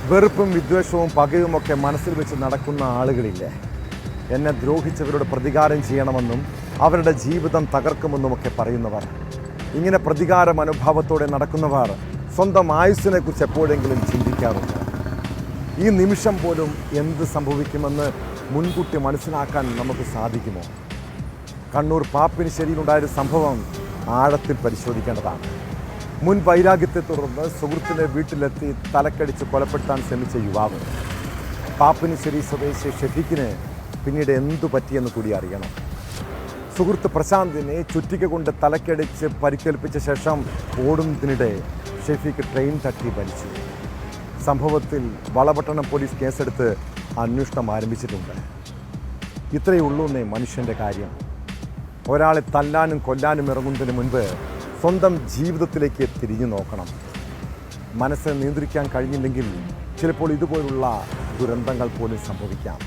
വെറുപ്പും വിദ്വേഷവും പകയുമൊക്കെ മനസ്സിൽ വെച്ച് നടക്കുന്ന ആളുകളില്ലേ, എന്നെ ദ്രോഹിച്ചവരോട് പ്രതികാരം ചെയ്യണമെന്നും അവരുടെ ജീവിതം തകർക്കുമെന്നുമൊക്കെ പറയുന്നവർ. ഇങ്ങനെ പ്രതികാര മനോഭാവത്തോടെ നടക്കുന്നവർ സ്വന്തം ആയുസ്സിനെക്കുറിച്ച് എപ്പോഴെങ്കിലും ചിന്തിക്കാറുണ്ട്. ഈ നിമിഷം പോലും എന്ത് സംഭവിക്കുമെന്ന് മുൻകൂട്ടി മനസ്സിലാക്കാൻ നമുക്ക് സാധിക്കുമോ? കണ്ണൂർ പാപ്പിനിശ്ശേരിയിലുണ്ടായൊരു സംഭവം ആഴത്തിൽ പരിശോധിക്കേണ്ടതാണ്. മുൻ വൈരാഗ്യത്തെ തുടർന്ന് സുഹൃത്തിൻ്റെ വീട്ടിലെത്തി തലക്കടിച്ച് കൊലപ്പെടുത്താൻ ശ്രമിച്ച യുവാവ്. പാപ്പിനിശ്ശേരി സ്വദേശി ഷെഫീഖിന് പിന്നീട് എന്തു പറ്റിയെന്ന് കൂടി അറിയണം. സുഹൃത്ത് പ്രശാന്തിനെ ചുറ്റിക കൊണ്ട് തലക്കടിച്ച് പരിക്കേൽപ്പിച്ച ശേഷം ഓടുന്നതിനിടെ ഷെഫീഖ് ട്രെയിൻ തട്ടി മരിച്ചു. സംഭവത്തിൽ വളപട്ടണം പോലീസ് കേസെടുത്ത് അന്വേഷണം ആരംഭിച്ചിട്ടുണ്ട്. ഇത്രയേ ഉള്ളൂന്നേ മനുഷ്യൻ്റെ കാര്യം. ഒരാളെ തല്ലാനും കൊല്ലാനും ഇറങ്ങുന്നതിന് മുൻപ് സ്വന്തം ജീവിതത്തിലേക്ക് തിരിഞ്ഞു നോക്കണം. മനസ്സിനെ നിയന്ത്രിക്കാൻ കഴിഞ്ഞില്ലെങ്കിൽ ചിലപ്പോൾ ഇതുപോലുള്ള ദുരന്തങ്ങൾ പോലും സംഭവിക്കാം.